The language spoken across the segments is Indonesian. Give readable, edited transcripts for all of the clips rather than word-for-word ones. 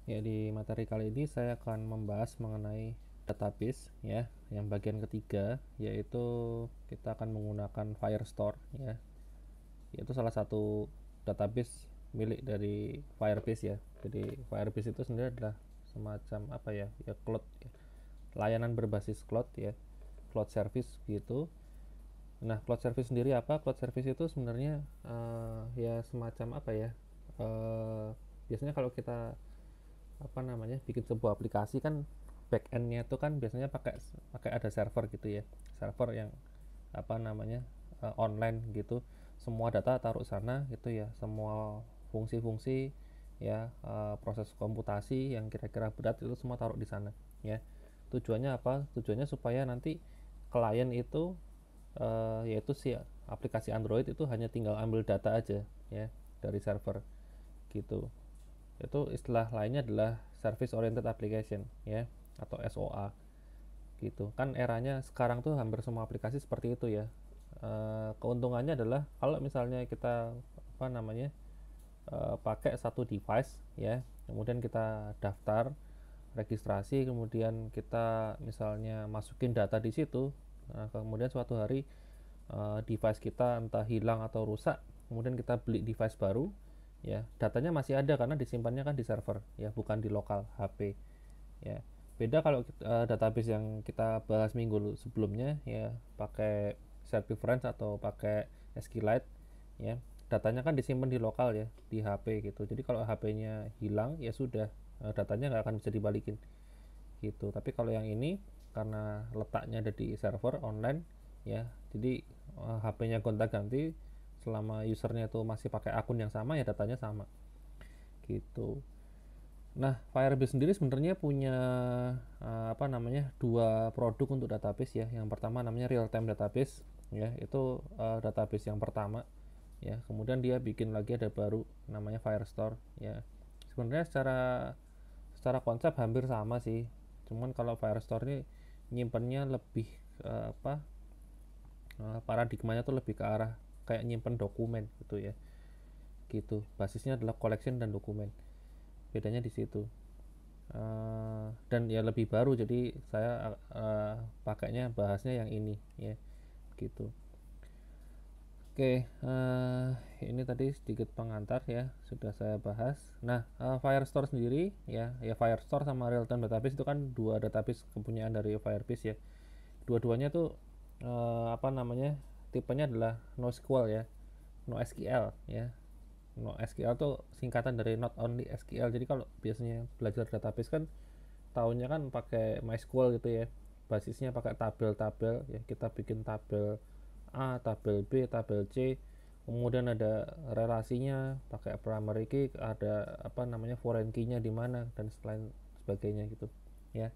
Ya, di materi kali ini saya akan membahas mengenai database ya, yang bagian ketiga, yaitu kita akan menggunakan Firestore ya. Yaitu salah satu database milik dari Firebase ya. Jadi Firebase itu sendiri adalah semacam apa ya? Ya cloud ya. Layanan berbasis cloud ya. Cloud service gitu. Nah, cloud service sendiri apa? Cloud service itu sebenarnya ya semacam apa ya? Biasanya kalau kita apa namanya bikin sebuah aplikasi kan backendnya itu kan biasanya pakai pakai ada server gitu ya, server yang apa namanya online gitu, semua data taruh sana gitu ya, semua fungsi-fungsi ya, proses komputasi yang kira-kira berat itu semua taruh di sana ya. Tujuannya apa? Tujuannya supaya nanti klien itu yaitu si aplikasi Android itu hanya tinggal ambil data aja ya dari server gitu. Itu istilah lainnya adalah Service Oriented Application ya, atau SOA gitu. Kan eranya sekarang tuh hampir semua aplikasi seperti itu ya. Keuntungannya adalah kalau misalnya kita apa namanya pakai satu device ya, kemudian kita daftar registrasi, kemudian kita misalnya masukin data di situ, nah, kemudian suatu hari device kita entah hilang atau rusak, kemudian kita beli device baru ya, datanya masih ada karena disimpannya kan di server ya, bukan di lokal HP ya. Beda kalau database yang kita bahas minggu sebelumnya ya, pakai Service atau pakai SQLite ya, datanya kan disimpan di lokal ya, di HP gitu. Jadi kalau HP-nya hilang ya sudah, datanya nggak akan bisa dibalikin gitu. Tapi kalau yang ini karena letaknya ada di server online ya, jadi HP-nya gonta-ganti, selama usernya itu masih pakai akun yang sama ya datanya sama gitu. Nah, Firebase sendiri sebenarnya punya apa namanya dua produk untuk database ya. Yang pertama namanya real time database ya, itu database yang pertama ya. Kemudian dia bikin lagi ada baru namanya Firestore ya. Sebenarnya secara secara konsep hampir sama sih. Cuman kalau Firestore ini nyimpennya lebih apa, paradigmanya tuh lebih ke arah kayak nyimpen dokumen gitu ya. Gitu. Basisnya adalah collection dan dokumen. Bedanya di situ. Dan ya lebih baru, jadi saya pakainya bahasnya yang ini ya gitu. Oke, ini tadi sedikit pengantar ya, sudah saya bahas. Nah, Firestore sendiri ya, Firestore sama Real Time Database itu kan dua database kepunyaan dari Firebase ya. Dua-duanya tuh apa namanya, tipenya adalah NoSQL ya, NoSQL ya. NoSQL tuh singkatan dari Not Only SQL. Jadi kalau biasanya belajar database kan tahunnya kan pakai MySQL gitu ya, basisnya pakai tabel-tabel ya, kita bikin tabel A, tabel B, tabel C, kemudian ada relasinya pakai primary key, ada apa namanya foreign key-nya di mana dan selain sebagainya gitu ya.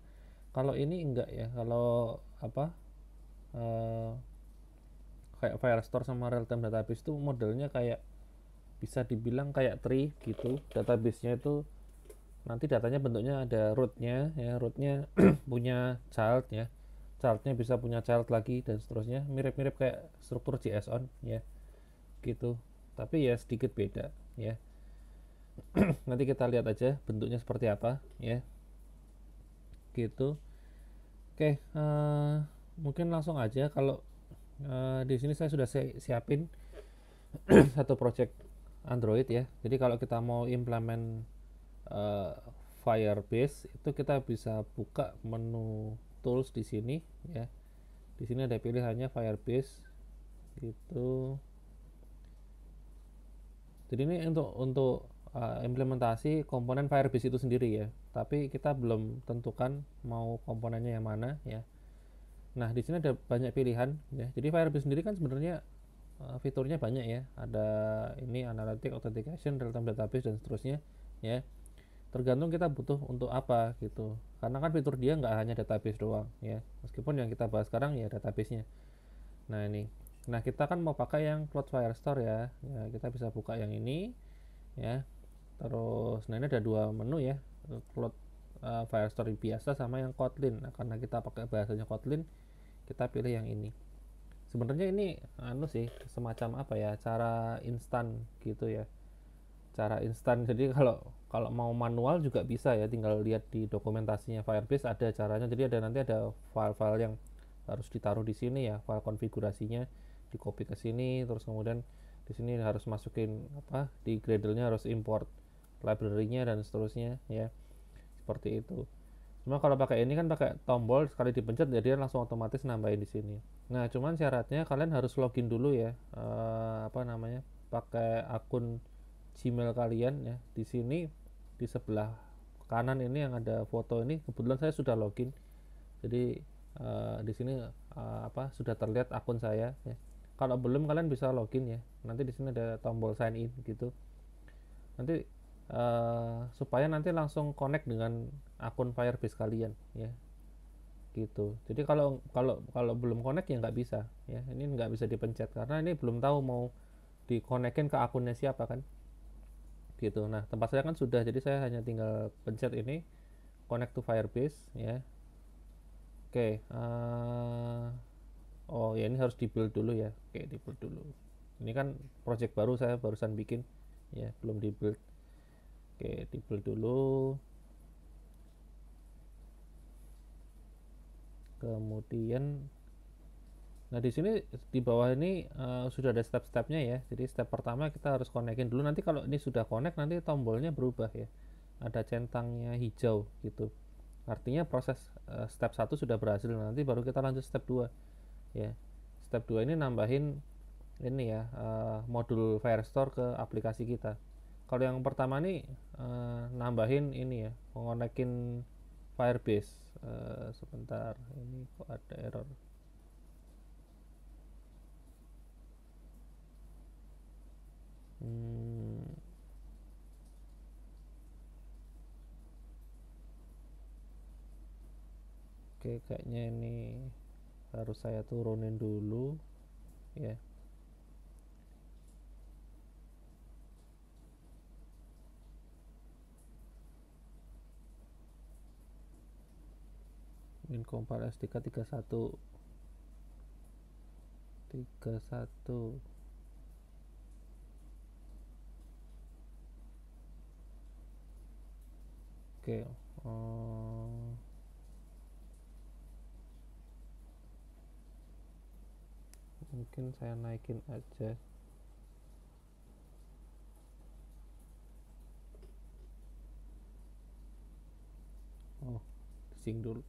Kalau ini enggak ya, kalau apa kayak Firestore sama real time database itu modelnya kayak bisa dibilang kayak tree gitu. Database-nya itu nanti datanya bentuknya ada rootnya ya, rootnya punya child ya, childnya bisa punya child lagi dan seterusnya, mirip-mirip kayak struktur JSON ya gitu, tapi ya sedikit beda ya. Nanti kita lihat aja bentuknya seperti apa ya gitu. Oke, mungkin langsung aja. Kalau di sini saya sudah siapin satu project Android ya, jadi kalau kita mau implement uh, Firebase itu kita bisa buka menu tools di sini ya. Di sini ada pilihannya Firebase gitu. Jadi ini untuk implementasi komponen Firebase itu sendiri ya. Tapi kita belum tentukan mau komponennya yang mana ya. Nah, di sini ada banyak pilihan ya. Jadi Firebase sendiri kan sebenarnya fiturnya banyak ya. Ada ini analytic, authentication, real time database dan seterusnya ya. Tergantung kita butuh untuk apa gitu, karena kan fitur dia nggak hanya database doang ya, meskipun yang kita bahas sekarang ya database-nya. Nah ini, nah kita kan mau pakai yang Cloud Firestore ya, kita bisa buka yang ini ya. Terus nah ini ada dua menu ya, Cloud Firestore biasa sama yang Kotlin. Nah karena kita pakai bahasanya Kotlin, kita pilih yang ini. Sebenarnya ini anu sih, semacam apa ya, cara instan gitu ya, cara instan. Jadi kalau kalau mau manual juga bisa ya, tinggal lihat di dokumentasinya Firebase ada caranya. Jadi ada nanti ada file-file yang harus ditaruh di sini ya, file konfigurasinya di copy ke sini, terus kemudian di sini harus masukin apa, di Gradle-nya harus import library-nya dan seterusnya ya, seperti itu. Cuma kalau pakai ini kan pakai tombol, sekali dipencet ya dia langsung otomatis nambahin di sini. Nah, cuman syaratnya kalian harus login dulu ya, apa namanya, pakai akun Gmail kalian ya. Di sini di sebelah kanan ini yang ada foto ini kebetulan saya sudah login. Jadi di sini apa sudah terlihat akun saya ya. Kalau belum kalian bisa login ya. Nanti di sini ada tombol sign in gitu. Nanti supaya nanti langsung connect dengan akun Firebase kalian ya gitu. Jadi kalau kalau kalau belum connect ya nggak bisa ya. Ini nggak bisa dipencet karena ini belum tahu mau dikonekin ke akunnya siapa kan gitu. Nah, tempat saya kan sudah, jadi saya hanya tinggal pencet ini connect to Firebase ya. Oke, oh ya ini harus di build dulu ya. Oke, di build dulu. Ini kan project baru saya barusan bikin ya, belum di build. Oke, di build dulu. Kemudian, nah di sini di bawah ini sudah ada step-stepnya ya. Jadi step pertama kita harus konekin dulu. Nanti kalau ini sudah connect, nanti tombolnya berubah ya. Ada centangnya hijau gitu. Artinya proses step 1 sudah berhasil. Nanti baru kita lanjut step 2 ya. Step 2 ini nambahin ini ya, modul Firestore ke aplikasi kita. Kalau yang pertama nih nambahin ini ya, mengonekin Firebase. Sebentar, ini kok ada error. Oke, kayaknya ini harus saya turunin dulu ya. Min compile SDK 31 oke. Mungkin saya naikin aja. Oh, sync dulu.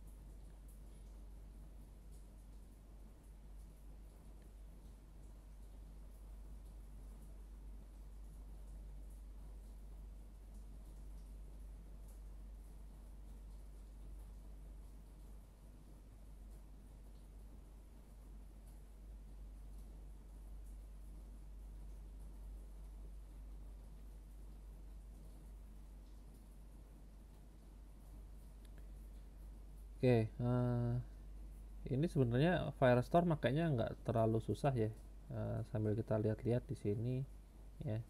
Oke, ini sebenarnya Firestore makanya nggak terlalu susah ya. Sambil kita lihat-lihat di sini ya.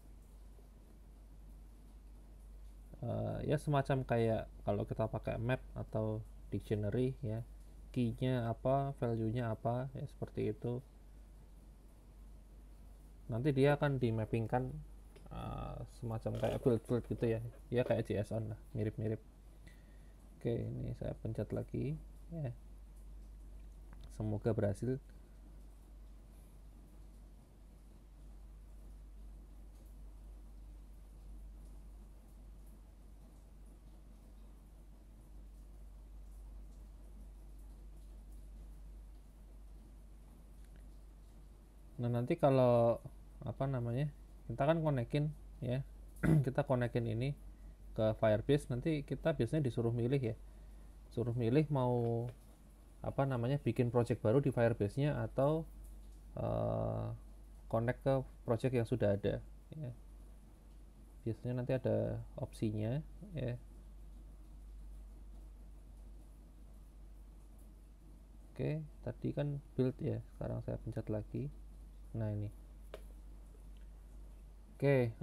Ya semacam kayak kalau kita pakai map atau dictionary ya. Key-nya apa, value-nya apa, ya seperti itu. Nanti dia akan dimappingkan semacam kayak build gitu ya. Ya kayak JSON lah, mirip-mirip. Oke, ini saya pencet lagi ya. Semoga berhasil. Nah, nanti kalau apa namanya? Kita kan konekin ya. Kita konekin ini ke Firebase, nanti kita biasanya disuruh milih ya. Suruh milih mau apa namanya? Bikin project baru di Firebase-nya atau connect ke project yang sudah ada ya. Biasanya nanti ada opsinya ya. Oke, tadi kan build ya, sekarang saya pencet lagi. Nah ini. Oke,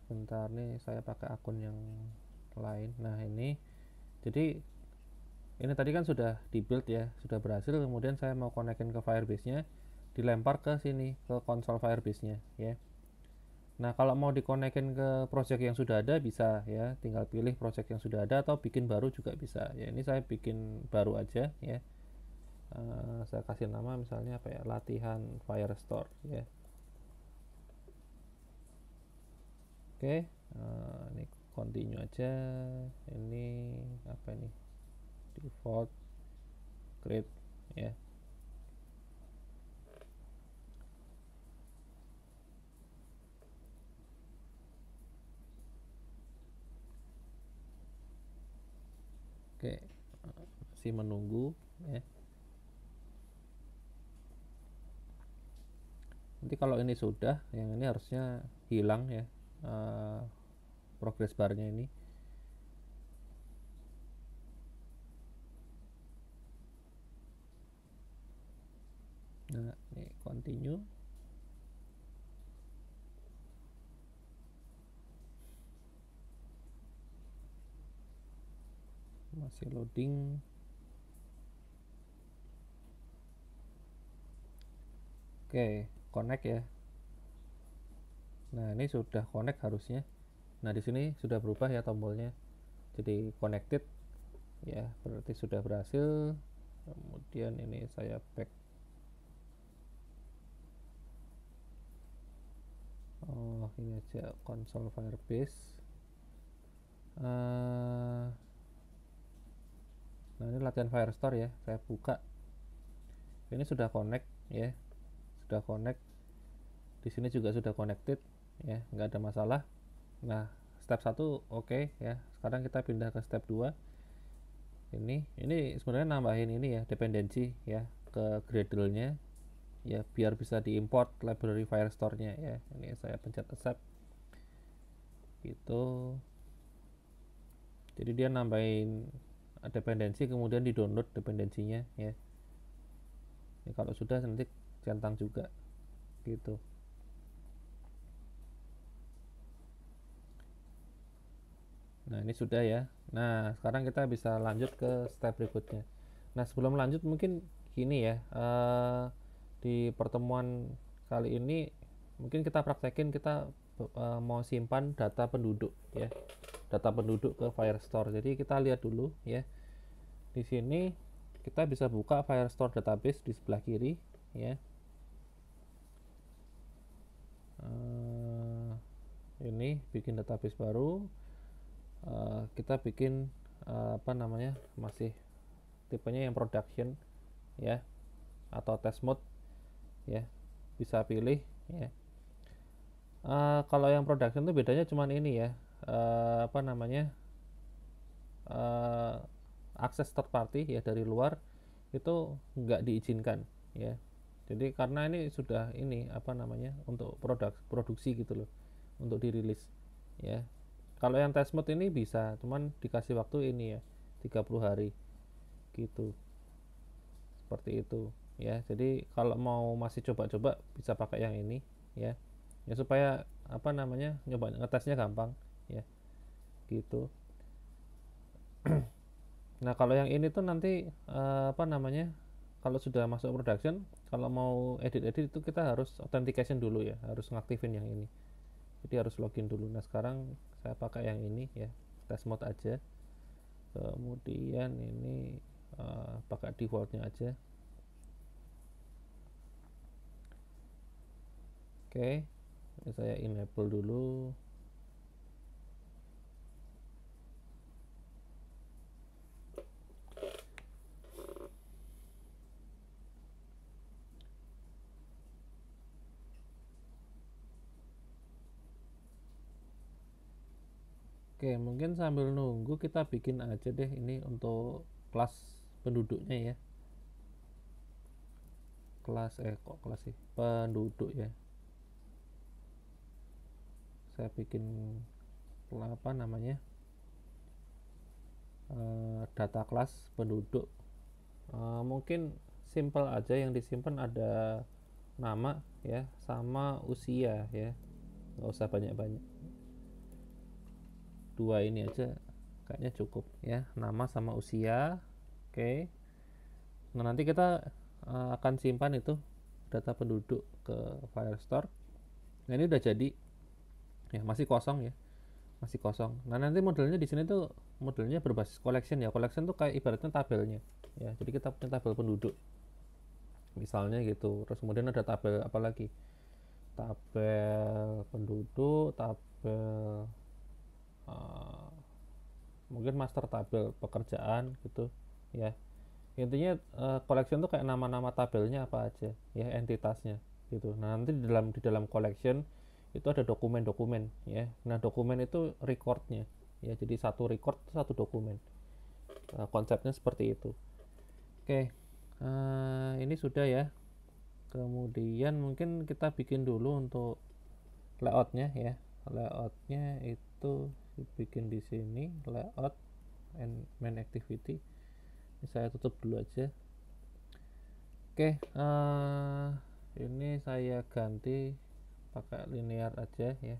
sebentar nih saya pakai akun yang lain. Nah ini, jadi ini tadi kan sudah di build ya, sudah berhasil. Kemudian saya mau konekin ke Firebase-nya, dilempar ke sini, ke konsol Firebase-nya ya. Nah, kalau mau dikonekin ke project yang sudah ada bisa ya, tinggal pilih project yang sudah ada atau bikin baru juga bisa. Ya, ini saya bikin baru aja ya. Saya kasih nama misalnya apa ya, latihan Firestore ya. Oke, ini continue aja. Ini apa ini? Default create ya. Oke, masih menunggu ya. Nanti kalau ini sudah, yang ini harusnya hilang ya, progress barnya ini. Nah, ini continue. Masih loading. Oke, connect ya. Nah, ini sudah connect harusnya. Nah, di sini sudah berubah ya tombolnya. Jadi connected ya, berarti sudah berhasil. Kemudian ini saya back. Oh, ini aja console Firebase. Nah, ini latihan Firestore ya. Saya buka. Ini sudah connect ya. Sudah connect. Di sini juga sudah connected ya, nggak ada masalah. Nah, step 1 oke ya. Sekarang kita pindah ke step 2. Ini sebenarnya nambahin ini ya, dependensi ya ke Gradle-nya ya, biar bisa diimport library Firestore-nya ya. Ini saya pencet accept gitu. Jadi dia nambahin dependensi, kemudian di-download dependensinya ya. Ini kalau sudah nanti centang juga gitu. Nah, ini sudah ya. Nah, sekarang kita bisa lanjut ke step berikutnya. Nah, sebelum lanjut mungkin gini ya, di pertemuan kali ini mungkin kita praktekin, kita mau simpan data penduduk ya, data penduduk ke Firestore. Jadi kita lihat dulu ya. Di sini kita bisa buka Firestore database di sebelah kiri ya. Ini bikin database baru. Kita bikin apa namanya, masih tipenya yang production ya, atau test mode ya, bisa pilih ya. Kalau yang production itu bedanya cuman ini ya, apa namanya, akses third party ya dari luar itu nggak diizinkan ya. Jadi karena ini sudah ini apa namanya, untuk produksi gitu loh, untuk dirilis ya. Kalau yang test mode ini bisa, cuman dikasih waktu ini ya 30 hari gitu, seperti itu ya. Jadi kalau mau masih coba-coba bisa pakai yang ini ya, ya supaya apa namanya, nyoba ngetesnya gampang ya gitu. Nah, kalau yang ini tuh nanti apa namanya, kalau sudah masuk production, kalau mau edit-edit itu kita harus authentication dulu ya, harus ngaktifin yang ini. Jadi harus login dulu. Nah, sekarang saya pakai yang ini ya, test mode aja. Kemudian ini pakai defaultnya aja. Oke, ini saya enable dulu. Oke, mungkin sambil nunggu kita bikin aja deh ini untuk kelas penduduknya ya. Kelas kok kelas sih, penduduk ya. Saya bikin apa namanya, data kelas penduduk. Mungkin simple aja, yang disimpan ada nama ya sama usia ya, nggak usah banyak-banyak, dua ini aja kayaknya cukup ya, nama sama usia. Oke. Nah, nanti kita akan simpan itu data penduduk ke Firestore. Nah, ini udah jadi ya, masih kosong ya, masih kosong. Nah, nanti modelnya di sini tuh modelnya berbasis collection ya. Collection tuh kayak ibaratnya tabelnya ya. Jadi kita punya tabel penduduk misalnya gitu. Terus kemudian ada tabel apa lagi? Tabel penduduk, tabel uh, mungkin master tabel pekerjaan gitu ya. Intinya collection tuh kayak nama-nama tabelnya apa aja ya, entitasnya gitu. Nah, nanti di dalam collection itu ada dokumen-dokumen ya. Nah, dokumen itu recordnya ya, jadi satu record satu dokumen. Konsepnya seperti itu. Oke, ini sudah ya. Kemudian mungkin kita bikin dulu untuk layoutnya ya. Layoutnya itu bikin di sini layout and main activity. Ini saya tutup dulu aja. Oke, ini saya ganti pakai linear aja ya.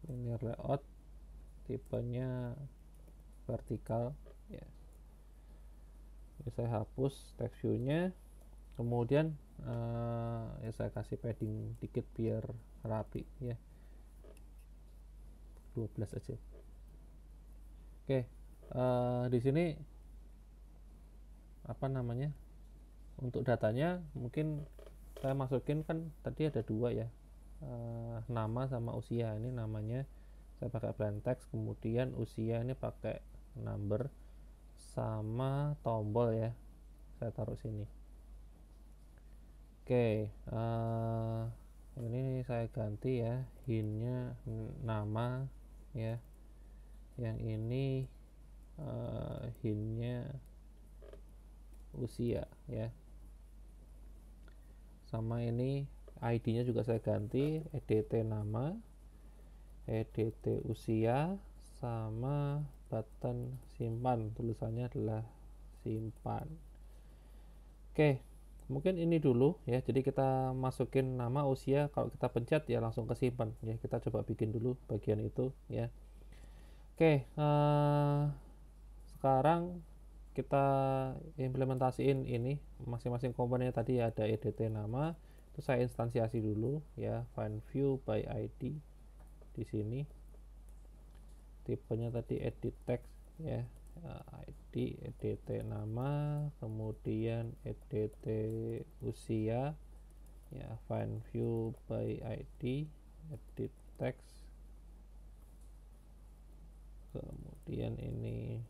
Linear layout, tipenya vertikal ya. Ini saya hapus text view-nya. Kemudian ya saya kasih padding dikit biar rapi ya. 12 aja. Oke, di sini apa namanya? Untuk datanya mungkin saya masukin, kan tadi ada dua ya, nama sama usia. Ini namanya saya pakai plain text, kemudian usia ini pakai number, sama tombol ya saya taruh sini. Oke, ini saya ganti ya, hintnya nama ya, yang ini hintnya usia ya, sama ini ID-nya juga saya ganti, edt nama, edt usia, sama button simpan, tulisannya adalah simpan. Oke, mungkin ini dulu ya. Jadi kita masukin nama, usia, kalau kita pencet ya langsung kesimpan ya. Kita coba bikin dulu bagian itu ya. Oke, sekarang kita implementasiin ini masing-masing komponennya. Tadi ada edt nama, itu saya instansiasi dulu ya, find view by id di sini. Tipenya tadi edit text ya, id edt nama, kemudian edt usia ya, find view by id, edit text, kemudian ini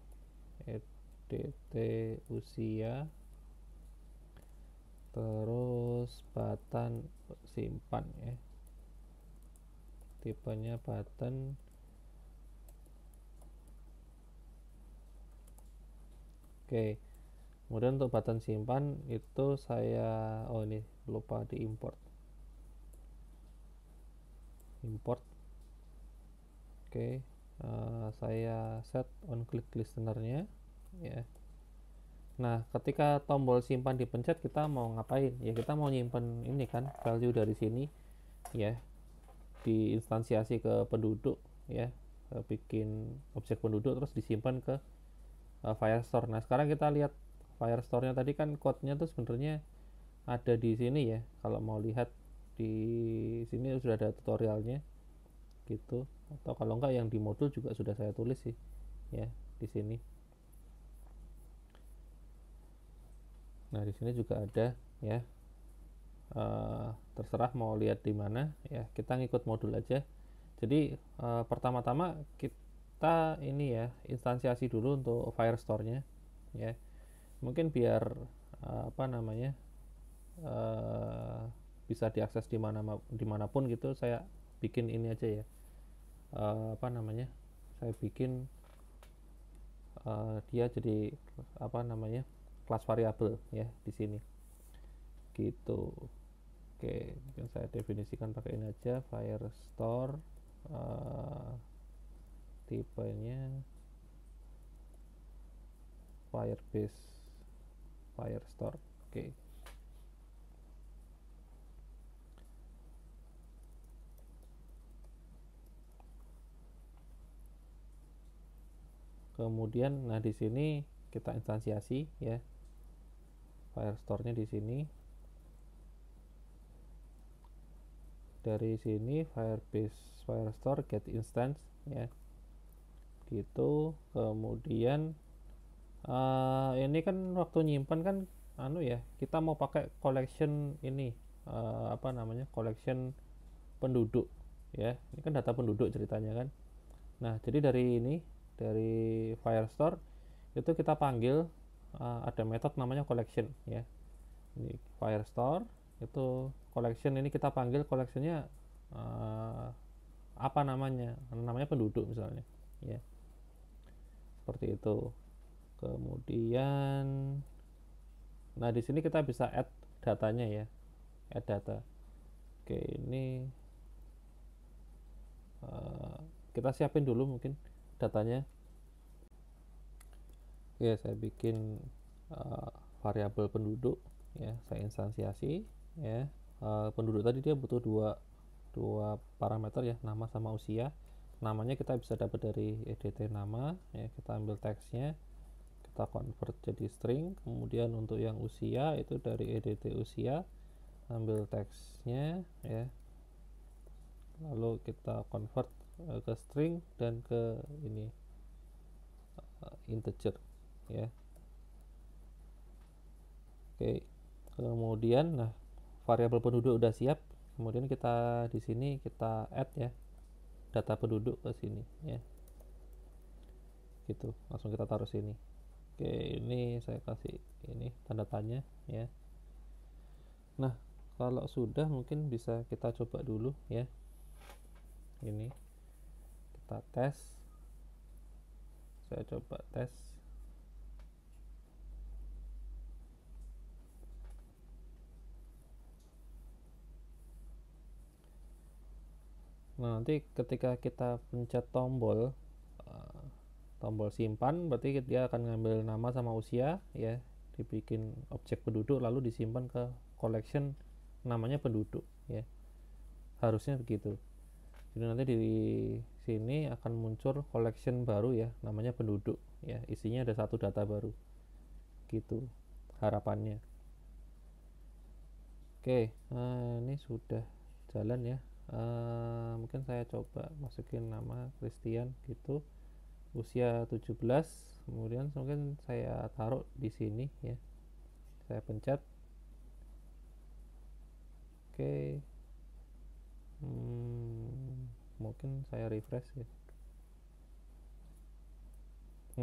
edt usia, terus button simpan ya, tipenya button. Oke, kemudian untuk button simpan itu saya ini lupa di import. Oke, saya set on click listenernya ya. Nah, ketika tombol simpan dipencet, kita mau ngapain ya? Kita mau nyimpen ini kan, value dari sini ya, diinstansiasi ke penduduk ya, bikin objek penduduk terus disimpan ke Firestore. Nah, sekarang kita lihat Firestore-nya tadi kan, code-nya tuh sebenarnya ada di sini ya. Kalau mau lihat di sini sudah ada tutorialnya gitu, atau kalau enggak yang di modul juga sudah saya tulis sih ya di sini. Nah, di sini juga ada ya. Terserah mau lihat di mana ya, kita ngikut modul aja. Jadi pertama-tama kita ini ya, instansiasi dulu untuk Firestore-nya ya. Mungkin biar apa namanya, bisa diakses dimanapun gitu, saya bikin ini aja ya, apa namanya, saya bikin dia jadi apa namanya, kelas variabel ya di sini gitu. Oke, mungkin saya definisikan pakai ini aja, Firestore, tipenya Firebase Firestore. Oke. Kemudian nah di sini kita instansiasi ya Firestore-nya di sini. dari sini Firebase Firestore get instance ya, gitu. Kemudian ini kan waktu nyimpan kan ya, kita mau pakai collection ini, apa namanya, collection penduduk ya. Ini kan data penduduk ceritanya kan. Nah, jadi dari Firestore itu kita panggil, ada metode namanya collection ya. Ini Firestore itu collection, ini kita panggil collectionnya, apa namanya penduduk misalnya ya, seperti itu. Kemudian, nah di sini kita bisa add datanya ya, add data. Oke, ini kita siapin dulu mungkin datanya. Oke, saya bikin variabel penduduk ya, saya instansiasi ya. Penduduk tadi dia butuh dua parameter ya, nama sama usia. Namanya kita bisa dapat dari edt nama ya, kita ambil teksnya, kita convert jadi string. Kemudian untuk yang usia itu dari edt usia, ambil teksnya ya, lalu kita convert ke string dan ke ini integer ya. Oke, kemudian nah variabel penduduk udah siap. Kemudian kita di sini kita add ya data penduduk ke sini ya, gitu. Langsung kita taruh sini. Oke, ini saya kasih ini tanda tanya ya. Nah, kalau sudah mungkin bisa kita coba dulu ya. Ini kita tes, saya coba tes. Nah, nanti ketika kita pencet tombol simpan, berarti dia akan ngambil nama sama usia ya, dibikin objek penduduk lalu disimpan ke collection namanya penduduk ya, harusnya begitu. Jadi nanti di sini akan muncul collection baru ya, namanya penduduk ya, isinya ada satu data baru, gitu harapannya. Oke, ini sudah jalan ya. Mungkin saya coba masukin nama Christian gitu, usia 17. Kemudian mungkin saya taruh di sini ya, saya pencet. Oke, mungkin saya refresh ya.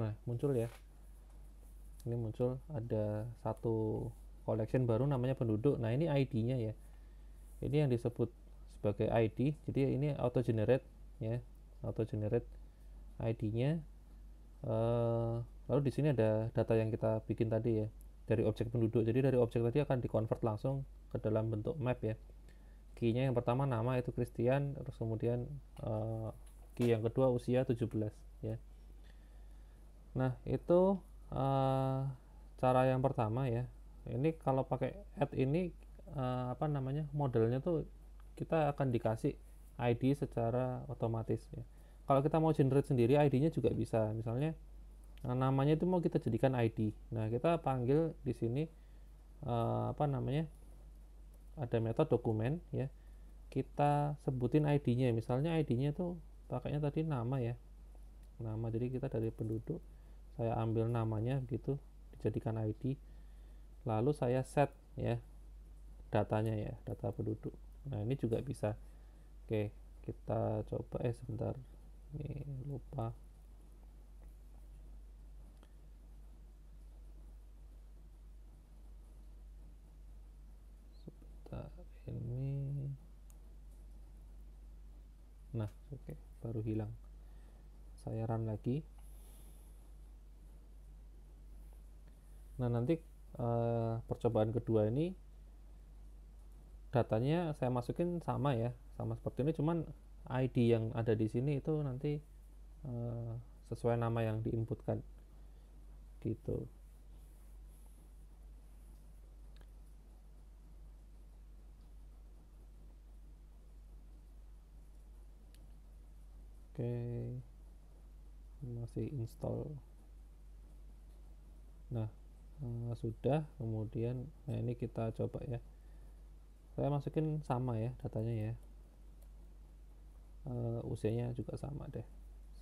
Nah, muncul ya, ini muncul ada satu collection baru namanya penduduk. Nah, ini ID-nya ya, ini yang disebut sebagai ID. Jadi ini auto generate ya, auto generate ID-nya. Lalu di sini ada data yang kita bikin tadi ya, dari objek penduduk. Jadi dari objek tadi akan dikonvert langsung ke dalam bentuk map ya. Key-nya yang pertama nama itu Christian, terus kemudian key yang kedua usia 17 ya. Nah, itu cara yang pertama ya. Ini kalau pakai add ini, apa namanya, modelnya tuh kita akan dikasih ID secara otomatis ya. Kalau kita mau generate sendiri ID-nya juga bisa. Misalnya namanya itu mau kita jadikan ID. Nah, kita panggil di sini apa namanya, ada metode dokumen ya. Kita sebutin ID-nya. Misalnya ID-nya tuh pakainya tadi nama ya. Nama, jadi kita dari penduduk saya ambil namanya gitu, dijadikan ID. Lalu saya set ya datanya ya, data penduduk. Nah, ini juga bisa. Oke, kita coba sebentar. Ini lupa. Sebentar ini. Nah, oke, baru hilang. Saya run lagi. Nah, nanti percobaan kedua ini datanya saya masukin sama ya, sama seperti ini, cuman ID yang ada di sini itu nanti sesuai nama yang diinputkan gitu. Oke, masih install. Nah, sudah. Kemudian nah ini kita coba ya, saya masukin sama ya datanya ya. usianya juga sama deh.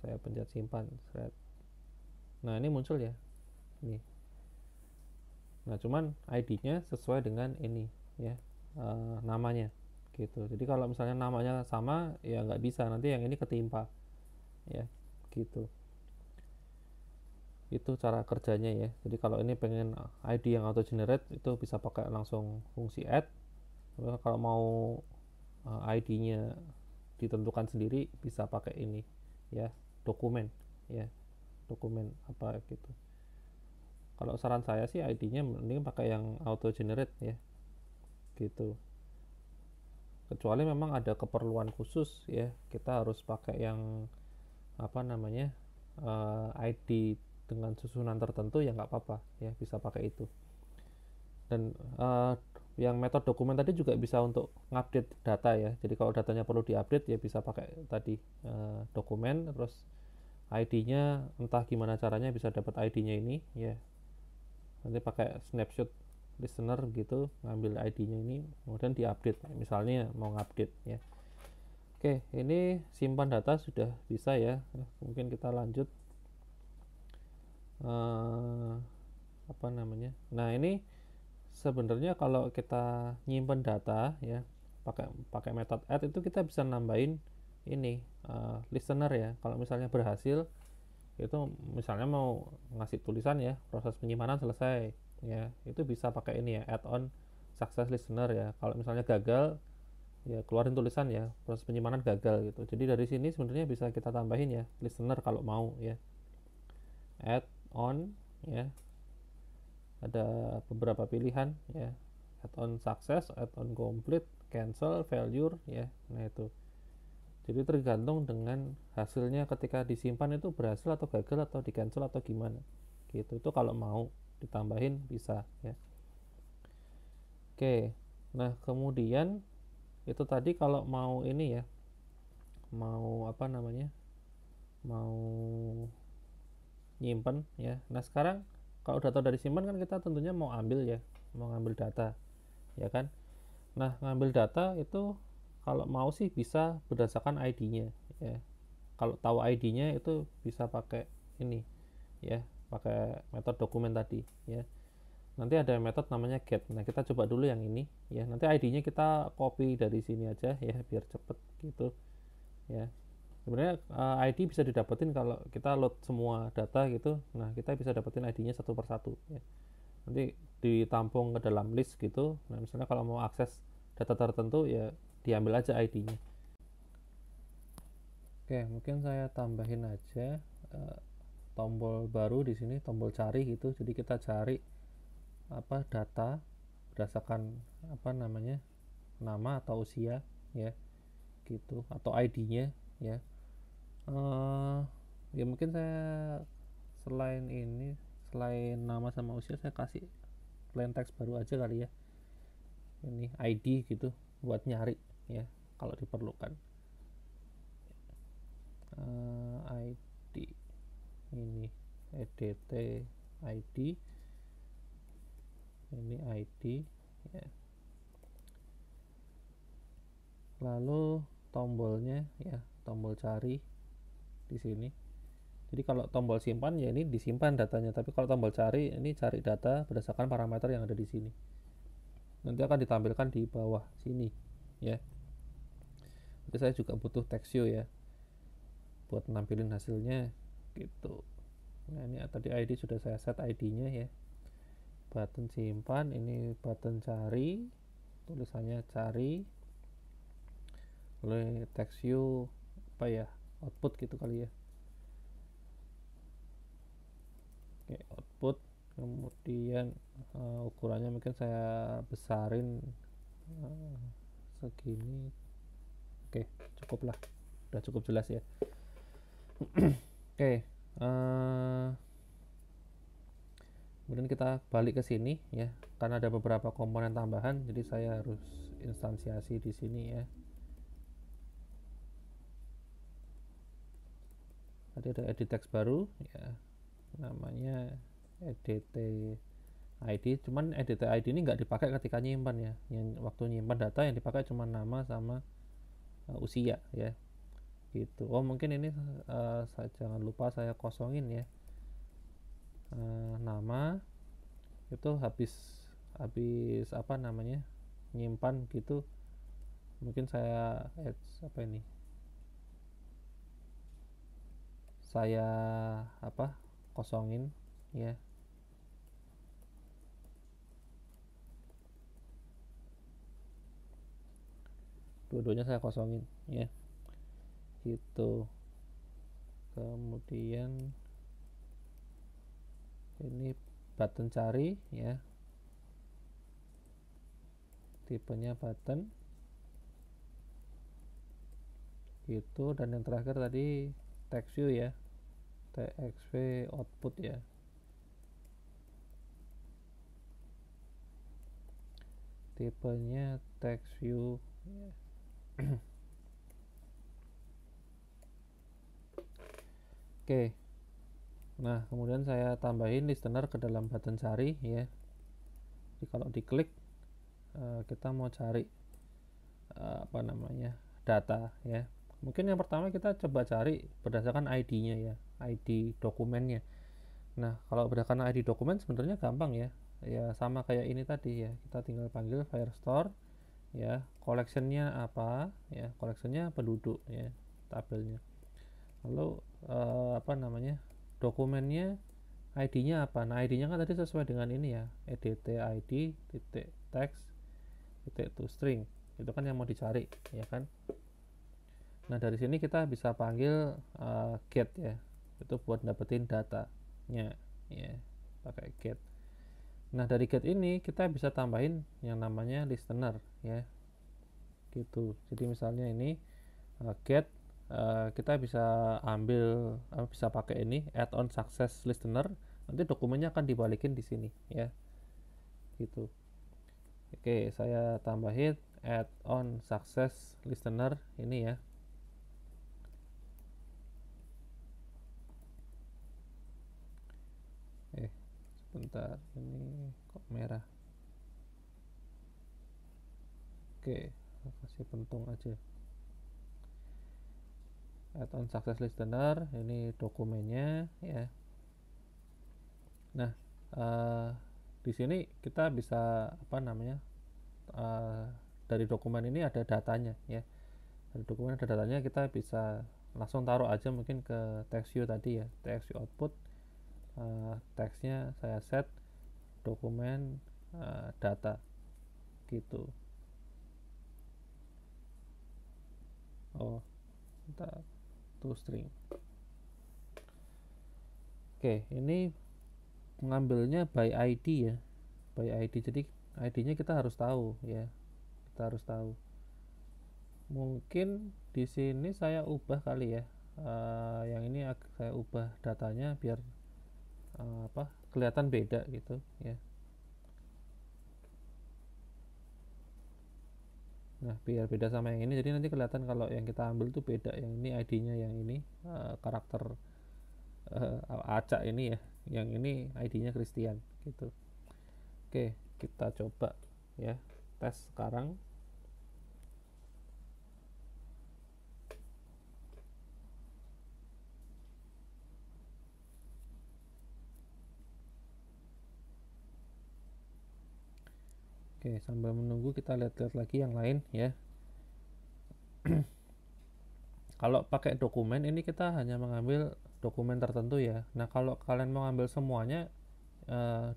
Saya pencet simpan, thread. Nah ini muncul ya, ini. Nah cuman ID-nya sesuai dengan ini ya, namanya gitu. Jadi kalau misalnya namanya sama ya nggak bisa, nanti yang ini ketimpa ya gitu. Itu cara kerjanya ya. Jadi kalau ini pengen ID yang auto generate itu bisa pakai langsung fungsi add. Kalau mau ID-nya ditentukan sendiri bisa pakai ini ya, dokumen ya, dokumen apa gitu. Kalau saran saya sih ID-nya mending pakai yang auto generate ya gitu. Kecuali memang ada keperluan khusus ya, kita harus pakai yang apa namanya, ID dengan susunan tertentu ya nggak apa-apa ya, bisa pakai itu. Dan yang metode dokumen tadi juga bisa untuk ngupdate data ya. Jadi kalau datanya perlu diupdate ya bisa pakai tadi dokumen, terus ID-nya entah gimana caranya bisa dapat ID-nya ini ya. Nanti pakai snapshot listener gitu, ngambil ID-nya ini kemudian diupdate. Misalnya mau ngupdate ya. Oke, ini simpan data sudah bisa ya. Mungkin kita lanjut apa namanya. Nah, ini sebenarnya kalau kita nyimpen data ya pakai metode add itu kita bisa nambahin ini listener ya. Kalau misalnya berhasil itu misalnya mau ngasih tulisan ya, proses penyimpanan selesai ya, itu bisa pakai ini ya, add on success listener ya. Kalau misalnya gagal ya keluarin tulisan ya, proses penyimpanan gagal gitu. Jadi dari sini sebenarnya bisa kita tambahin ya listener kalau mau ya, add on ya, ada beberapa pilihan ya, add on success, add on complete, cancel, failure ya. Nah itu jadi tergantung dengan hasilnya ketika disimpan itu berhasil atau gagal atau di cancel atau gimana gitu. Itu kalau mau ditambahin bisa ya. Oke, nah kemudian itu tadi kalau mau ini ya, mau apa namanya, mau nyimpen ya. Nah sekarang kalau data udah disimpan kan kita tentunya mau ambil ya, mau ngambil data ya kan. Nah ngambil data itu kalau mau sih bisa berdasarkan ID-nya ya. Kalau tahu ID-nya itu bisa pakai ini ya, pakai metode dokumen tadi ya. Nanti ada metode namanya get. Nah kita coba dulu yang ini ya, nanti ID-nya kita copy dari sini aja ya biar cepet gitu ya. Sebenarnya ID bisa didapetin kalau kita load semua data gitu. Nah kita bisa dapetin ID-nya satu persatu ya, nanti ditampung ke dalam list gitu. Nah misalnya kalau mau akses data tertentu ya diambil aja ID-nya. Oke, mungkin saya tambahin aja tombol baru di sini, tombol cari gitu. Jadi kita cari apa data berdasarkan apa namanya, nama atau usia ya gitu, atau ID-nya ya. Ya mungkin saya selain ini, selain nama sama usia saya kasih plain text baru aja kali ya, ini ID gitu buat nyari ya kalau diperlukan. ID ini edt ID, ini ID ya. Lalu tombolnya ya, tombol cari di sini. Jadi kalau tombol simpan ya ini disimpan datanya, tapi kalau tombol cari ini cari data berdasarkan parameter yang ada di sini. Nanti akan ditampilkan di bawah sini ya. Jadi saya juga butuh textio ya buat nampilin hasilnya gitu. Nah ini tadi ID sudah saya set ID-nya ya. Button simpan, ini button cari, tulisannya cari, oleh textio apa ya, output gitu kali ya. Oke, output. Kemudian ukurannya mungkin saya besarin segini. Oke, cukup lah, udah cukup jelas ya. Oke, kemudian kita balik ke sini ya, karena ada beberapa komponen tambahan jadi saya harus instansiasi di sini ya. Tadi ada edit text baru ya, namanya edit ID. Cuman edit ID ini nggak dipakai ketika nyimpan ya. Yang waktu nyimpan data yang dipakai cuma nama sama usia ya. gitu. Oh mungkin ini saya jangan lupa saya kosongin ya. Nama itu habis habis apa namanya nyimpan gitu, mungkin saya apa ini, saya apa kosongin ya, dua-duanya saya kosongin ya gitu. Kemudian ini button cari ya, tipenya button gitu. Dan yang terakhir tadi text view ya, txv output ya, tipenya text view. Oke, nah kemudian saya tambahin listener ke dalam button cari ya. Jadi kalau diklik kita mau cari apa namanya data ya. Mungkin yang pertama kita coba cari berdasarkan ID-nya ya, ID dokumennya. Nah kalau berdasarkan ID dokumen sebenarnya gampang ya, ya sama kayak ini tadi ya, kita tinggal panggil Firestore ya, collectionnya apa ya, collectionnya penduduk ya, tabelnya. Lalu apa namanya dokumennya, ID-nya apa. Nah ID-nya kan tadi sesuai dengan ini ya, edt id titik text titik to string, itu kan yang mau dicari ya kan. Nah dari sini kita bisa panggil get ya, itu buat dapetin datanya ya, pakai get. Nah dari get ini kita bisa tambahin yang namanya listener ya gitu. Jadi misalnya ini get kita bisa ambil bisa pakai ini add on success listener, nanti dokumennya akan dibalikin di sini ya gitu. Oke saya tambahin add on success listener ini ya. Sebentar, ini kok merah. Oke kasih pentung aja, add on success listener, ini dokumennya ya. Nah di sini kita bisa apa namanya dari dokumen ini ada datanya ya, dari dokumen ada datanya, kita bisa langsung taruh aja mungkin ke text view tadi ya, text view output. Teksnya saya set dokumen data gitu. Oh kita to string. Oke ini mengambilnya by ID ya, by ID. Jadi ID-nya kita harus tahu ya, kita harus tahu. Mungkin di sini saya ubah kali ya, yang ini saya ubah datanya biar apa kelihatan beda gitu ya. Nah biar beda sama yang ini, jadi nanti kelihatan kalau yang kita ambil tuh beda, yang ini ID-nya, yang ini karakter acak ini ya, yang ini ID-nya Christian gitu. Oke kita coba ya, tes sekarang. Oke sambil menunggu kita lihat-lihat lagi yang lain ya. Kalau pakai dokumen ini kita hanya mengambil dokumen tertentu ya. Nah kalau kalian mau ngambil semuanya,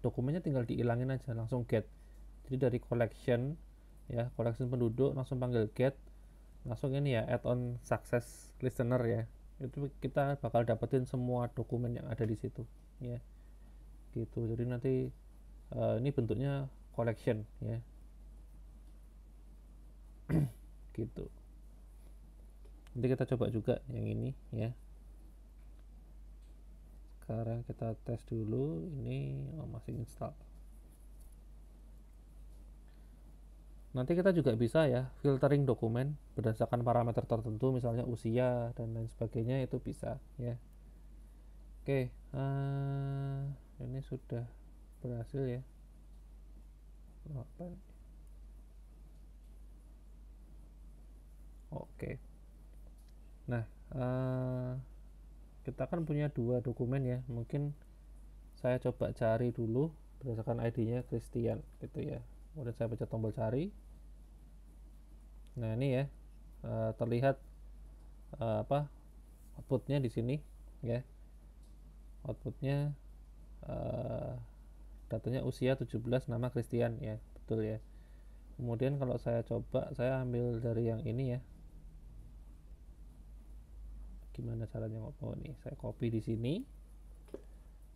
dokumennya tinggal dihilangin aja, langsung get. Jadi dari collection ya, collection penduduk, langsung panggil get, langsung ini ya add on success listener ya, itu kita bakal dapetin semua dokumen yang ada di situ ya gitu. Jadi nanti ini bentuknya collection ya gitu. Nanti kita coba juga yang ini ya. Sekarang kita tes dulu ini. Masih install. Nanti kita juga bisa ya filtering dokumen berdasarkan parameter tertentu, misalnya usia dan lain sebagainya, itu bisa ya. Oke ini sudah berhasil ya. Oke nah uh, kita kan punya dua dokumen ya, mungkin saya coba cari dulu berdasarkan ID-nya Christian gitu ya. Kemudian saya pencet tombol cari. Nah ini ya, terlihat apa outputnya di sini ya. Outputnya datanya usia 17, nama Christian ya, betul ya. Kemudian kalau saya coba, saya ambil dari yang ini ya. Gimana caranya ngomong nih? Saya copy di sini,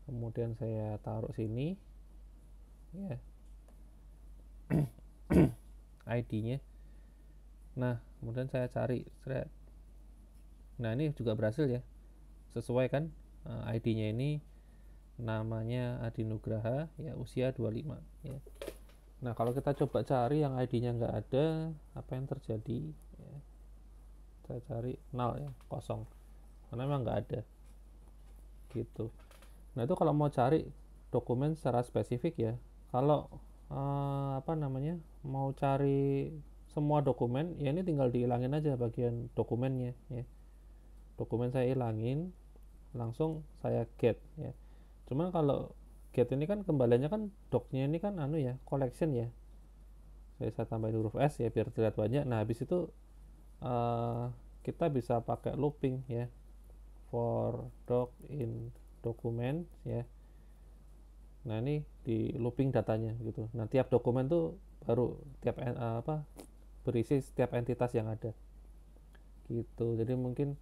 kemudian saya taruh sini ya, ID-nya. Nah kemudian saya cari thread. Nah ini juga berhasil ya, sesuai kan. ID-nya ini namanya Adi Nugraha ya, usia 25 ya. Nah kalau kita coba cari yang ID-nya nggak ada, apa yang terjadi ya, saya cari 0 ya, kosong, karena memang nggak ada gitu. Nah itu kalau mau cari dokumen secara spesifik ya. Kalau apa namanya, mau cari semua dokumen ya, ini tinggal dihilangin aja bagian dokumennya ya. Dokumen saya hilangin, langsung saya get ya. Cuman kalau get ini kan kembaliannya kan docnya ini kan anu ya, collection ya. Saya tambahin huruf S ya biar terlihat banyak. Nah habis itu kita bisa pakai looping ya, for doc in document ya. Nah ini di looping datanya gitu. Nah tiap dokumen tuh baru tiap berisi setiap entitas yang ada gitu. Jadi mungkin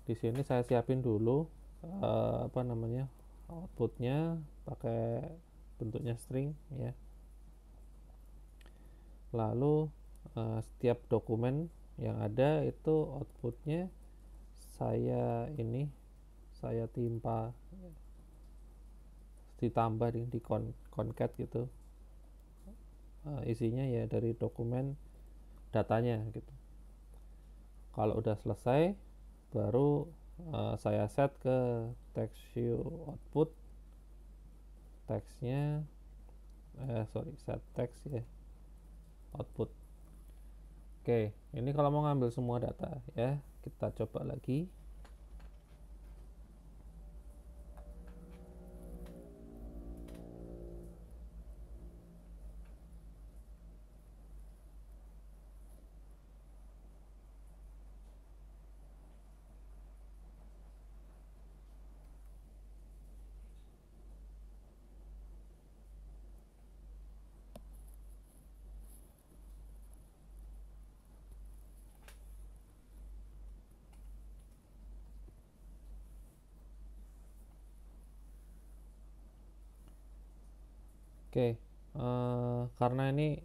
di sini saya siapin dulu apa namanya, outputnya pakai bentuknya string ya. Lalu setiap dokumen yang ada itu outputnya saya timpa, ditambah di concat gitu, isinya ya dari dokumen datanya gitu. Kalau udah selesai baru saya set ke text view output, teksnya set text ya, output. Oke, ini kalau mau ngambil semua data ya, kita coba lagi. Oke, karena ini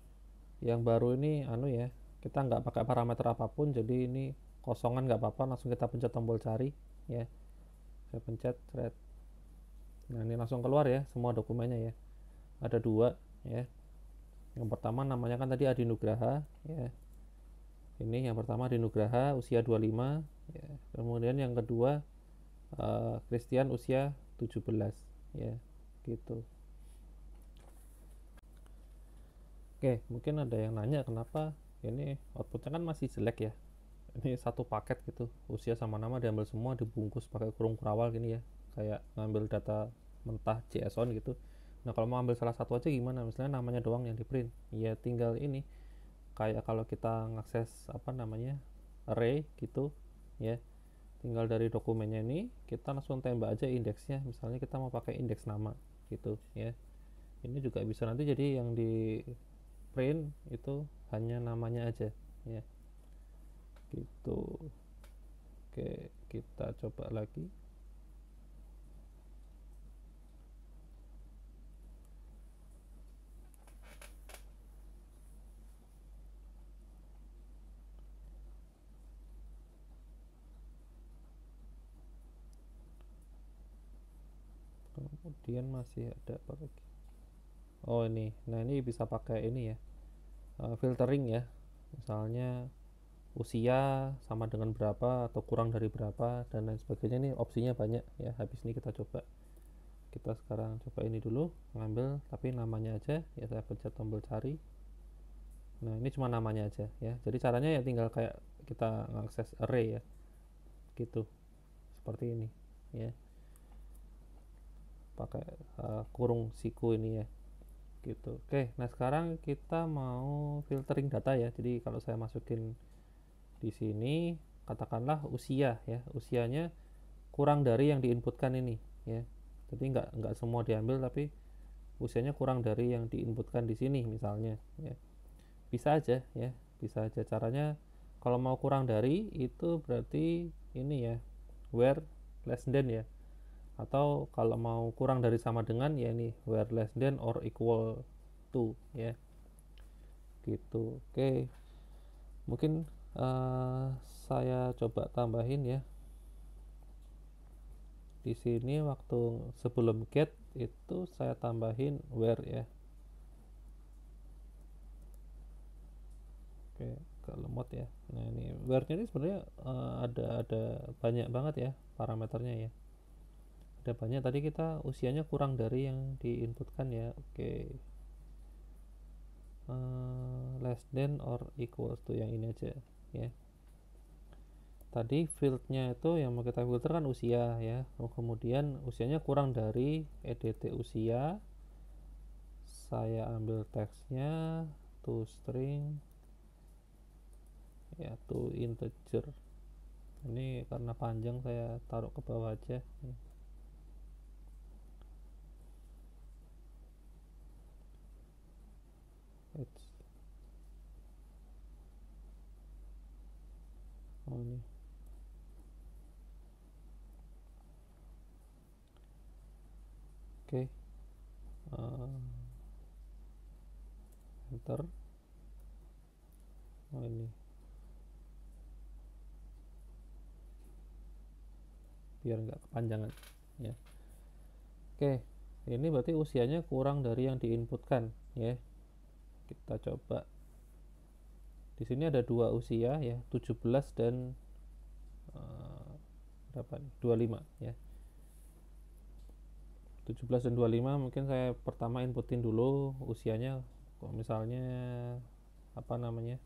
yang baru ini anu ya, kita nggak pakai parameter apapun, jadi ini kosongan nggak apa-apa, langsung kita pencet tombol cari ya. Saya pencet thread. Nah ini langsung keluar ya semua dokumennya ya. Ada dua ya. Yang pertama namanya kan tadi Adi Nugraha ya. Ini yang pertama Adi Nugraha usia 25 ya. Kemudian yang kedua Christian usia 17 ya gitu. Oke, mungkin ada yang nanya kenapa ini outputnya kan masih jelek ya. Ini satu paket gitu, usia sama nama diambil semua, dibungkus pakai kurung kurawal gini ya, kayak ngambil data mentah JSON gitu. Nah kalau mau ambil salah satu aja gimana, misalnya namanya doang yang di print ya, tinggal ini kayak kalau kita ngakses apa namanya array gitu ya, tinggal dari dokumennya ini kita langsung tembak aja indeksnya, misalnya kita mau pakai indeks nama gitu ya. Ini juga bisa nanti jadi yang di print itu hanya namanya aja ya gitu. Oke, kita coba lagi. Kemudian masih ada apa lagi? Oh ini, nah ini bisa pakai ini ya, filtering ya. Misalnya usia sama dengan berapa atau kurang dari berapa dan lain sebagainya. Ini opsinya banyak ya. Habis ini kita coba. Kita sekarang coba ini dulu, ngambil tapi namanya aja ya, saya pencet tombol cari. Nah ini cuma namanya aja ya. Jadi caranya ya tinggal kayak kita ngakses array ya. gitu, seperti ini ya, pakai kurung siku ini ya gitu. Oke, nah sekarang kita mau filtering data ya. Jadi kalau saya masukin di sini, katakanlah usia ya, usianya kurang dari yang diinputkan ini ya. Jadi nggak semua diambil, tapi usianya kurang dari yang diinputkan di sini misalnya ya. Bisa aja ya, bisa aja caranya. Kalau mau kurang dari itu berarti ini ya, where less than ya, atau kalau mau kurang dari sama dengan ya ini where less than or equal to ya gitu. Oke, mungkin saya coba tambahin ya di sini. Waktu sebelum get itu saya tambahin where ya. Oke, ke lemot ya. Nah ini where-nya ini sebenarnya ada banyak banget ya parameternya ya, ada banyak. Tadi kita usianya kurang dari yang diinputkan ya. Oke, less than or equals to yang ini aja ya. Tadi fieldnya itu yang mau kita filter kan usia ya. Kemudian usianya kurang dari edt usia, saya ambil teksnya to string ya, to integer. Ini karena panjang saya taruh ke bawah aja. Oh ini. Oke, enter. Oh ini biar nggak kepanjangan ya. Oke, ini berarti usianya kurang dari yang diinputkan ya. Kita coba. Di sini ada dua usia ya, 17 dan berapa nih? 25 ya. 17 dan 25 mungkin saya pertama inputin dulu usianya. Kalau misalnya apa namanya?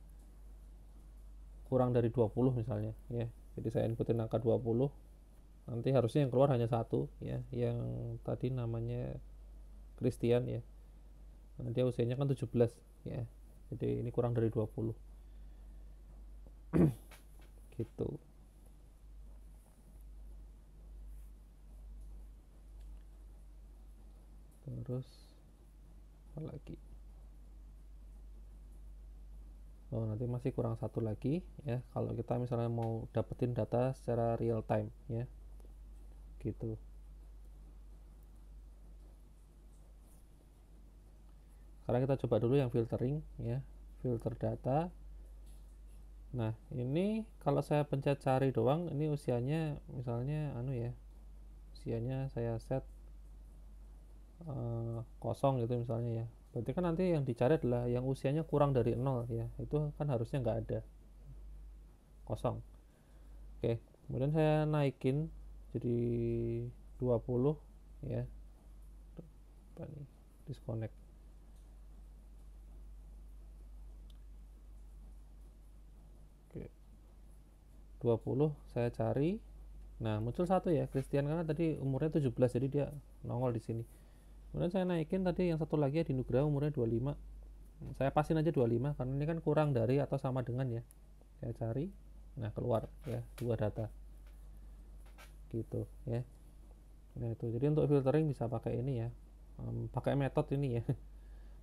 Kurang dari 20 misalnya ya. Jadi saya inputin angka 20. Nanti harusnya yang keluar hanya satu ya, yang tadi namanya Christian ya. Nah, dia usianya kan 17 ya. Jadi ini kurang dari 20 gitu. Terus apa lagi? Oh, nanti masih kurang satu lagi ya, kalau kita misalnya mau dapetin data secara real time ya gitu. Sekarang kita coba dulu yang filtering ya, filter data. Nah ini kalau saya pencet cari doang, ini usianya misalnya anu ya, usianya saya set kosong gitu misalnya ya. Berarti kan nanti yang dicari adalah yang usianya kurang dari 0 ya, itu kan harusnya nggak ada, kosong. Oke, kemudian saya naikin jadi 20 ya. Apa nih, disconnect. Oke, 20 saya cari. Nah muncul satu ya, Christian, karena tadi umurnya 17 jadi dia nongol di sini. Kemudian saya naikin tadi yang satu lagi ya, di Nugraha umurnya 25. Saya pasin aja 25 karena ini kan kurang dari atau sama dengan ya. Saya cari, nah keluar ya dua data gitu ya. Nah itu jadi untuk filtering bisa pakai ini ya, pakai metode ini ya.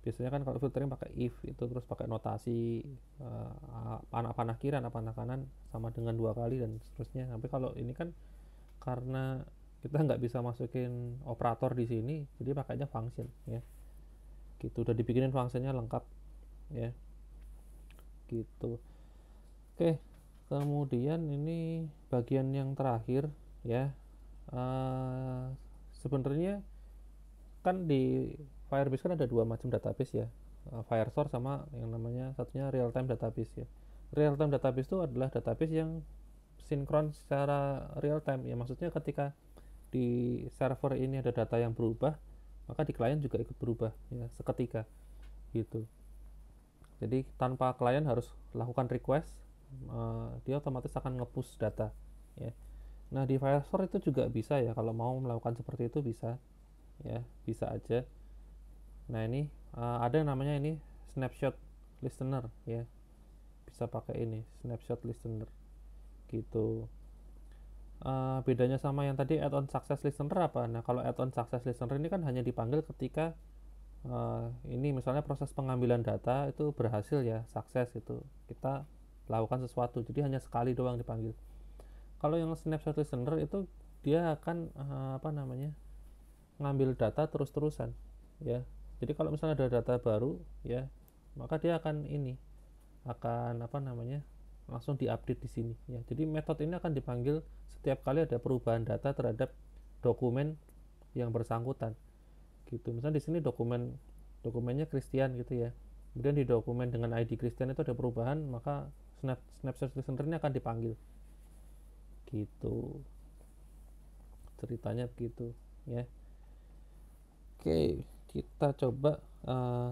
Biasanya kan kalau filtering pakai if itu, terus pakai notasi panah kiri, panah kanan sama dengan 2 kali dan seterusnya. Tapi kalau ini kan karena kita nggak bisa masukin operator di sini, jadi pakainya function ya gitu. Udah dibikinin functionnya lengkap ya gitu. Oke, kemudian ini bagian yang terakhir ya. Sebenarnya kan di Firebase kan ada dua macam database ya, Firestore sama yang namanya satunya real time database ya. Real time database itu adalah database yang sinkron secara real time ya, maksudnya ketika di server ini ada data yang berubah, maka di klien juga ikut berubah ya seketika gitu. Jadi tanpa klien harus lakukan request, dia otomatis akan nge-push data ya. Nah, di Firestore itu juga bisa ya, kalau mau melakukan seperti itu bisa ya, bisa aja. Nah, ini ada yang namanya ini snapshot listener ya, bisa pakai ini snapshot listener gitu. Bedanya sama yang tadi add-on success listener apa? Nah, kalau add-on success listener ini kan hanya dipanggil ketika ini misalnya proses pengambilan data itu berhasil ya, sukses itu, kita lakukan sesuatu, jadi hanya sekali doang dipanggil. Kalau yang snapshot listener itu dia akan apa namanya, ngambil data terus-terusan ya. Jadi kalau misalnya ada data baru ya, maka dia akan ini, akan apa namanya, langsung diupdate di sini ya. Jadi metode ini akan dipanggil setiap kali ada perubahan data terhadap dokumen yang bersangkutan gitu. Misalnya di sini dokumennya Christian gitu ya, kemudian di dokumen dengan ID Christian itu ada perubahan, maka snapshot listener ini akan dipanggil gitu, ceritanya begitu ya. Oke, kita coba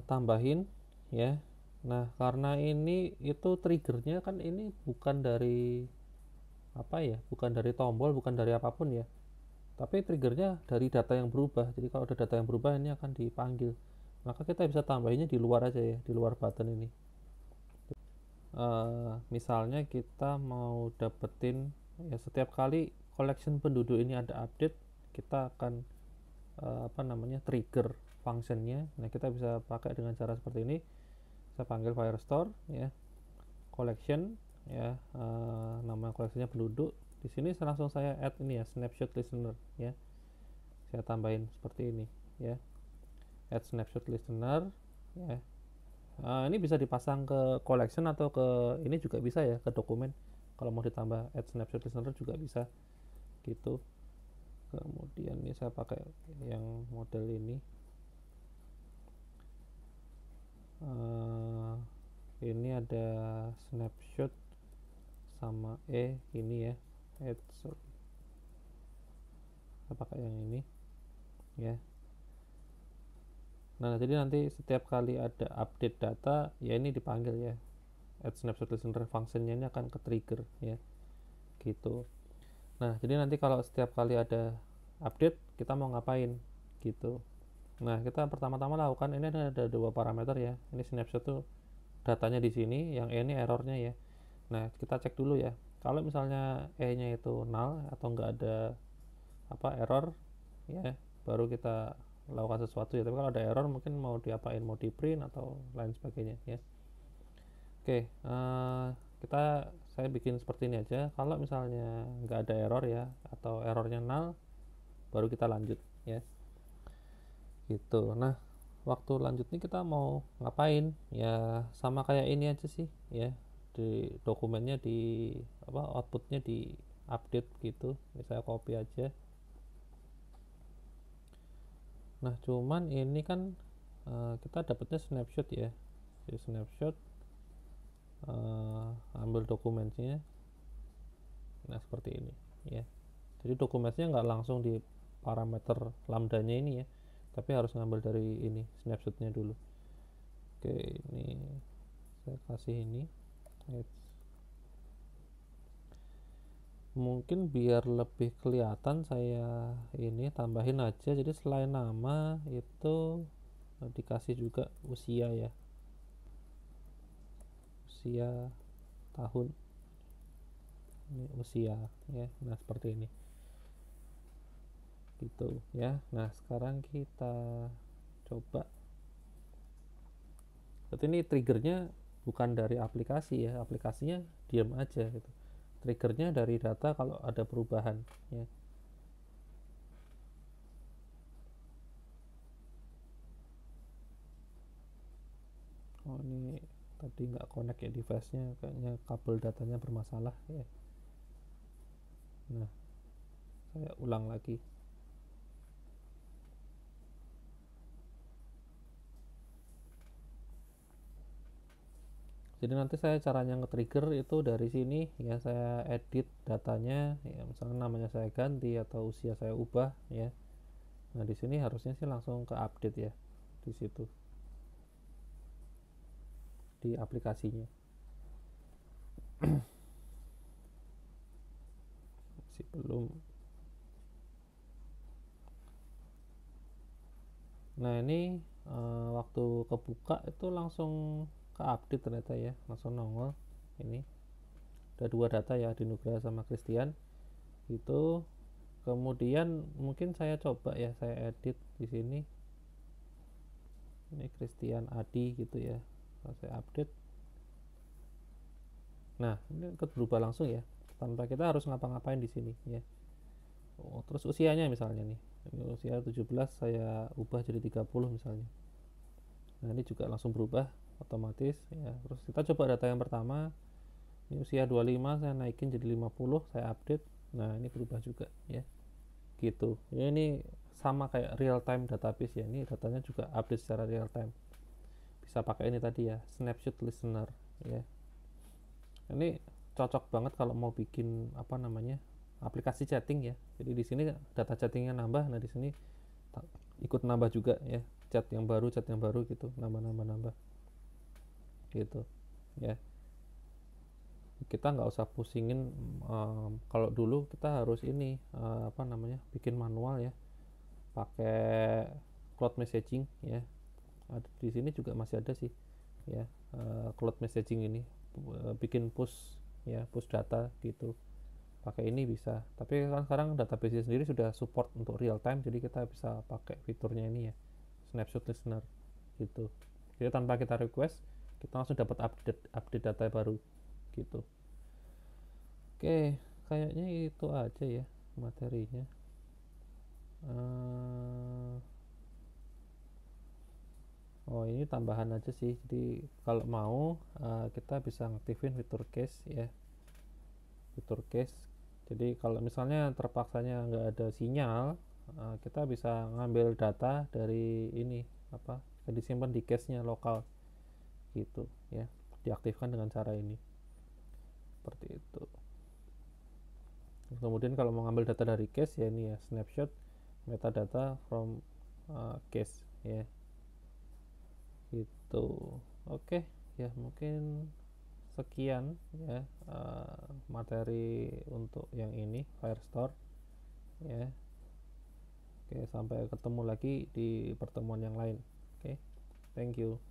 tambahin ya. Nah, karena ini itu triggernya kan ini bukan dari apa ya, bukan dari tombol, bukan dari apapun ya, tapi triggernya dari data yang berubah. Jadi kalau ada data yang berubah ini akan dipanggil, maka kita bisa tambahinnya di luar aja ya, di luar button ini. Misalnya kita mau dapetin ya, setiap kali collection penduduk ini ada update, kita akan apa namanya, trigger functionnya. Nah, kita bisa pakai dengan cara seperti ini. Saya panggil Firestore ya, collection ya, nama koleksinya penduduk. Di sini langsung saya add ini ya, snapshot listener ya, saya tambahin seperti ini ya, add snapshot listener ya. Ini bisa dipasang ke collection atau ke ini juga bisa ya, ke dokumen. Kalau mau ditambah add snapshot listener juga bisa gitu. Kemudian ini saya pakai yang model ini. Ini ada snapshot sama ini ya, add, sorry, saya pakai yang ini ya. Nah, jadi nanti setiap kali ada update data ya, ini dipanggil ya, add snapshot listener functionnya ini akan ke trigger ya gitu. Nah, jadi nanti kalau setiap kali ada update kita mau ngapain gitu. Nah, kita pertama-tama lakukan, ini ada dua parameter ya. Ini snapshot tuh datanya di sini, yang ini errornya ya. Nah, kita cek dulu ya. Kalau misalnya nya itu null atau enggak ada apa error ya, baru kita lakukan sesuatu ya. Tapi kalau ada error mungkin mau diapain, mau di print atau lain sebagainya ya. Oke, saya bikin seperti ini aja. Kalau misalnya nggak ada error ya, atau errornya null, baru kita lanjut ya gitu. Nah, waktu lanjut nih kita mau ngapain ya, sama kayak ini aja sih ya, di dokumennya di apa, outputnya di update gitu. Ini saya copy aja. Nah, cuman ini kan kita dapatnya snapshot ya, di snapshot ambil dokumennya. Nah, seperti ini ya. Jadi dokumennya nggak langsung di parameter lambdanya ini ya, tapi harus ngambil dari ini snapshotnya dulu. Oke, ini saya kasih ini. Mungkin biar lebih kelihatan saya ini tambahin aja, jadi selain nama itu dikasih juga usia ya, usia tahun, ini usia ya. Nah, seperti ini gitu ya. Nah, sekarang kita coba. Berarti ini triggernya bukan dari aplikasi ya, aplikasinya diam aja gitu. Triggernya dari data kalau ada perubahan ya. Oh, ini tadi nggak connect ya device-nya, kayaknya kabel datanya bermasalah ya. Nah, saya ulang lagi. Jadi nanti saya caranya nge-trigger itu dari sini ya, saya edit datanya ya, misalnya namanya saya ganti atau usia saya ubah ya. Nah, di sini harusnya sih langsung ke update ya, di situ di aplikasinya. masih belum. Nah ini waktu kebuka itu langsung ke update ternyata ya, langsung nongol. Ini ada 2 data ya, Adi Nugraha sama Christian itu. Kemudian mungkin saya coba ya, saya edit di sini. Ini Christian Adi gitu ya, saya update. Nah ini berubah langsung ya, tanpa kita harus ngapa-ngapain di sini ya. Terus usianya misalnya nih, ini usia 17, saya ubah jadi 30 misalnya. Nah ini juga langsung berubah otomatis ya. Terus kita coba data yang pertama, ini usia 25, saya naikin jadi 50, saya update. Nah ini berubah juga ya, gitu ya. Ini sama kayak real time database ya, ini datanya juga update secara real time. Bisa pakai ini tadi ya, snapshot listener ya. Ini cocok banget kalau mau bikin apa namanya, aplikasi chatting ya. Jadi di sini data chattingnya nambah, nah di sini ikut nambah juga ya, chat yang baru gitu, nambah gitu ya. Kita nggak usah pusingin. Kalau dulu kita harus ini apa namanya, bikin manual ya, pakai cloud messaging ya. Di sini juga masih ada sih ya, cloud messaging ini, bikin push ya, push data gitu, pakai ini bisa. Tapi kan sekarang database sendiri sudah support untuk real time, jadi kita bisa pakai fiturnya ini ya, snapshot listener gitu. Jadi tanpa kita request, kita langsung dapat update data baru gitu. Oke, kayaknya itu aja ya materinya. Oh ini tambahan aja sih, jadi kalau mau kita bisa ngaktifin fitur case ya, fitur case. Jadi kalau misalnya terpaksanya nggak ada sinyal, kita bisa ngambil data dari ini apa, disimpan di cache-nya lokal gitu ya, diaktifkan dengan cara ini, seperti itu. Kemudian kalau mau ngambil data dari cache ya, ini ya, snapshot metadata from cache ya, gitu. Oke ya, mungkin sekian ya materi untuk yang ini, Firestore ya. Oke, sampai ketemu lagi di pertemuan yang lain. Oke, thank you.